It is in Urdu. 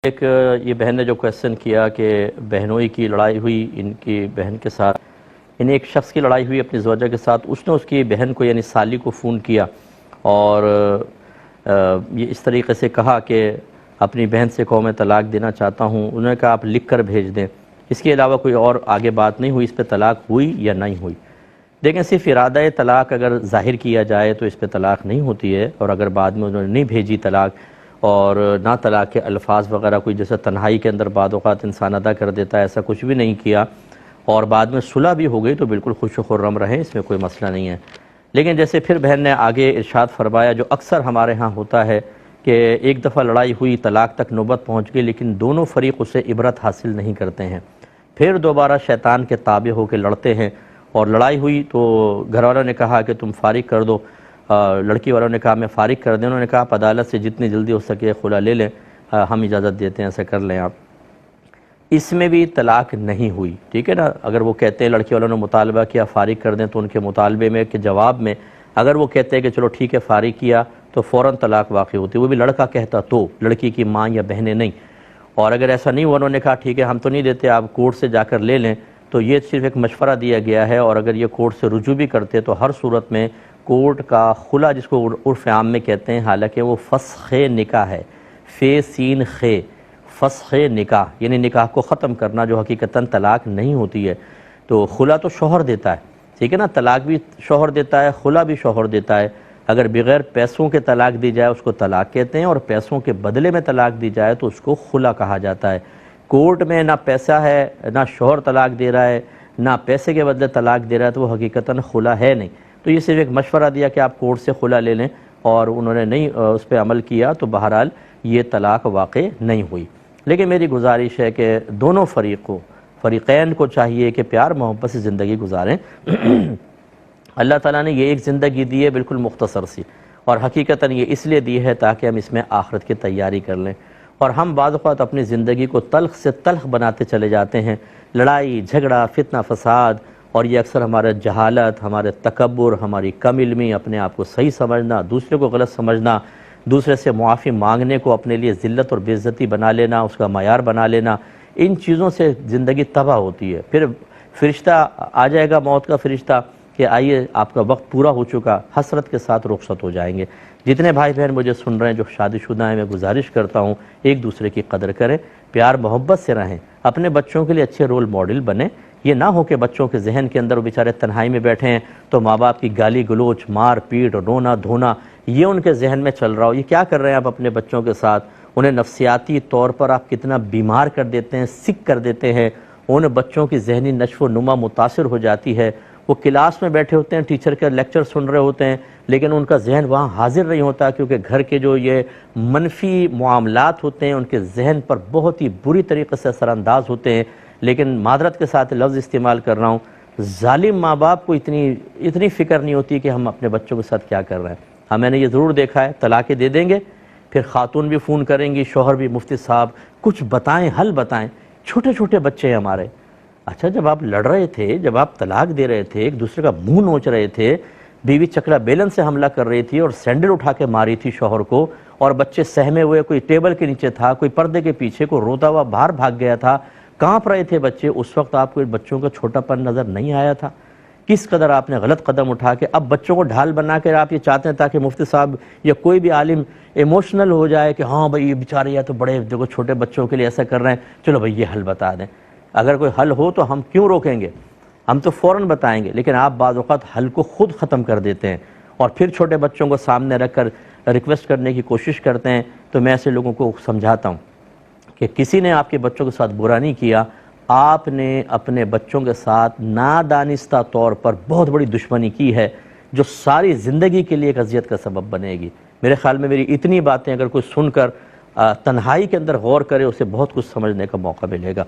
ایک یہ بہن نے جو کویسچن کیا کہ بہنوئی کی لڑائی ہوئی ان کی بہن کے ساتھ، یعنی ایک شخص کی لڑائی ہوئی اپنی زوجہ کے ساتھ، اس نے اس کی بہن کو یعنی سالی کو فون کیا اور یہ اس طریقے سے کہا کہ اپنی بہن سے کہو میں طلاق دینا چاہتا ہوں. انہوں نے کہا آپ لکھ کر بھیج دیں. اس کے علاوہ کوئی اور آگے بات نہیں ہوئی اس پہ طلاق ہوئی یا نہیں ہوئی. دیکھیں صرف ارادہ طلاق اگر ظاہر کیا جائے تو اس پہ طلاق نہیں ہوتی ہے، اور اگر بعد میں انہوں نے نہیں بھیجی طلاق اور نہ طلاق کے الفاظ وغیرہ کوئی جیسے تنہائی کے اندر بعض اوقات انسان ادا کر دیتا ہے، ایسا کچھ بھی نہیں کیا اور بعد میں صلح بھی ہو گئی تو بالکل خوش و خرم رہیں، اس میں کوئی مسئلہ نہیں ہے. لیکن جیسے پھر بہن نے آگے ارشاد فرمایا جو اکثر ہمارے ہاں ہوتا ہے کہ ایک دفعہ لڑائی ہوئی، طلاق تک نوبت پہنچ گئی، لیکن دونوں فریق اسے عبرت حاصل نہیں کرتے ہیں، پھر دوبارہ شیطان کے تابع ہو کے لڑتے ہیں. اور لڑائی ہوئی تو گھر والوں نے کہا کہ تم فارغ کر دو، لڑکی والوں نے کہا میں فارغ کر دیں. انہوں نے کہا آپ عدالت سے جتنی جلدی ہو سکے خلا لے لیں، ہم اجازت دیتے ہیں ایسا کر لیں آپ. اس میں بھی طلاق نہیں ہوئی، ٹھیک ہے نا. اگر وہ کہتے ہیں لڑکی والوں نے مطالبہ کیا فارغ کر دیں تو ان کے مطالبے میں کے جواب میں اگر وہ کہتے ہیں کہ چلو ٹھیک ہے فارغ کیا تو فوراً طلاق واقع ہوتی، وہ بھی لڑکا کہتا تو، لڑکی کی ماں یا بہنیں نہیں. اور اگر ایسا نہیں ہوا، انہوں نے کہا ٹھیک ہے ہم تو نہیں دیتے آپ کورٹ سے جا کر لے لیں، تو یہ صرف ایک مشورہ دیا گیا ہے. اور اگر یہ کورٹ سے رجوع بھی کرتے تو ہر صورت میں کورٹ کا خلا جس کو عرف عام میں کہتے ہیں، حالانکہ وہ فسخ نکاح ہے، فے سین خے، فسخ نکاح یعنی نکاح کو ختم کرنا جو حقیقتاً طلاق نہیں ہوتی ہے. تو خلا تو شوہر دیتا ہے، ٹھیک ہے نا، طلاق بھی شوہر دیتا ہے، خلا بھی شوہر دیتا ہے. اگر بغیر پیسوں کے طلاق دی جائے اس کو طلاق کہتے ہیں، اور پیسوں کے بدلے میں طلاق دی جائے تو اس کو خلا کہا جاتا ہے. کورٹ میں نہ پیسہ ہے، نہ شوہر طلاق دے رہا ہے، نہ پیسے کے بدلے طلاق دے رہا ہے، تو وہ حقیقتاً خلا ہے نہیں. تو یہ صرف ایک مشورہ دیا کہ آپ کورٹ سے خلا لے لیں، اور انہوں نے نہیں اس پہ عمل کیا تو بہرحال یہ طلاق واقع نہیں ہوئی. لیکن میری گزارش ہے کہ دونوں فریقین کو چاہیے کہ پیار محبت سے زندگی گزاریں. اللہ تعالیٰ نے یہ ایک زندگی دی ہے بالکل مختصر سی، اور حقیقتاً یہ اس لیے دی ہے تاکہ ہم اس میں آخرت کی تیاری کر لیں. اور ہم بعض اوقات اپنی زندگی کو تلخ سے تلخ بناتے چلے جاتے ہیں، لڑائی جھگڑا فتنہ فساد، اور یہ اکثر ہمارے جہالت، ہمارے تکبر، ہماری کم علمی، اپنے آپ کو صحیح سمجھنا، دوسرے کو غلط سمجھنا، دوسرے سے معافی مانگنے کو اپنے لیے ذلت اور بے عزتی بنا لینا، اس کا معیار بنا لینا، ان چیزوں سے زندگی تباہ ہوتی ہے. پھر فرشتہ آ جائے گا، موت کا فرشتہ، کہ آئیے آپ کا وقت پورا ہو چکا، حسرت کے ساتھ رخصت ہو جائیں گے. جتنے بھائی بہن مجھے سن رہے ہیں جو شادی شدہ ہیں، میں گزارش کرتا ہوں ایک دوسرے کی قدر کریں، پیار محبت سے رہیں، اپنے بچوں کے لیے اچھے رول ماڈل بنیں. یہ نہ ہو کہ بچوں کے ذہن کے اندر وہ بیچارے تنہائی میں بیٹھے ہیں تو ماں باپ کی گالی گلوچ، مار پیٹ، رونا دھونا یہ ان کے ذہن میں چل رہا ہو. یہ کیا کر رہے ہیں آپ اپنے بچوں کے ساتھ؟ انہیں نفسیاتی طور پر آپ کتنا بیمار کر دیتے ہیں، سک کر دیتے ہیں. ان بچوں کی ذہنی نشو و نما متاثر ہو جاتی ہے. وہ کلاس میں بیٹھے ہوتے ہیں، ٹیچر کا لیکچر سن رہے ہوتے ہیں، لیکن ان کا ذہن وہاں حاضر نہیں ہوتا، کیونکہ گھر کے جو یہ منفی معاملات ہوتے ہیں ان کے ذہن پر بہت ہی بری طریقے سے اثر انداز ہوتے ہیں. لیکن معذرت کے ساتھ لفظ استعمال کر رہا ہوں، ظالم ماں باپ کو اتنی فکر نہیں ہوتی کہ ہم اپنے بچوں کے ساتھ کیا کر رہے ہیں. ہاں میں نے یہ ضرور دیکھا ہے، طلاقیں دے دیں گے، پھر خاتون بھی فون کریں گی، شوہر بھی، مفتی صاحب کچھ بتائیں، حل بتائیں. چھوٹے چھوٹے بچے ہیں ہمارے. اچھا جب آپ لڑ رہے تھے، جب آپ طلاق دے رہے تھے، ایک دوسرے کا منہ نوچ رہے تھے، بیوی چکلا بیلن سے حملہ کر رہی تھی اور سینڈل اٹھا کے ماری تھی شوہر کو، اور بچے سہمے ہوئے، کوئی ٹیبل کے نیچے تھا، کوئی پردے کے پیچھے، کوئی روتا ہوا باہر بھاگ گیا تھا، کانپ رہے تھے بچے، اس وقت آپ کو بچوں کا چھوٹا پن نظر نہیں آیا تھا؟ کس قدر آپ نے غلط قدم اٹھا کے اب بچوں کو ڈھال بنا کر آپ یہ چاہتے ہیں تاکہ مفتی صاحب یا کوئی بھی عالم ایموشنل ہو جائے کہ ہاں بھائی یہ بیچارے یا تو بڑے دیکھو چھوٹے بچوں کے لیے ایسا کر رہے ہیں، چلو بھائی یہ حل بتا دیں. اگر کوئی حل ہو تو ہم کیوں روکیں گے، ہم تو فوراً بتائیں گے. لیکن آپ بعض اوقات حل کو خود ختم کر دیتے ہیں اور پھر چھوٹے بچوں کو سامنے رکھ کر ریکویسٹ کرنے کی کوشش کرتے ہیں. تو میں ایسے لوگوں کو سمجھاتا ہوں کہ کسی نے آپ کے بچوں کے ساتھ برا نہیں کیا، آپ نے اپنے بچوں کے ساتھ نادانستہ طور پر بہت بڑی دشمنی کی ہے جو ساری زندگی کے لیے ایک اذیت کا سبب بنے گی. میرے خیال میں میری اتنی باتیں اگر کوئی سن کر تنہائی کے اندر غور کرے، اسے بہت کچھ سمجھنے کا موقع ملے گا.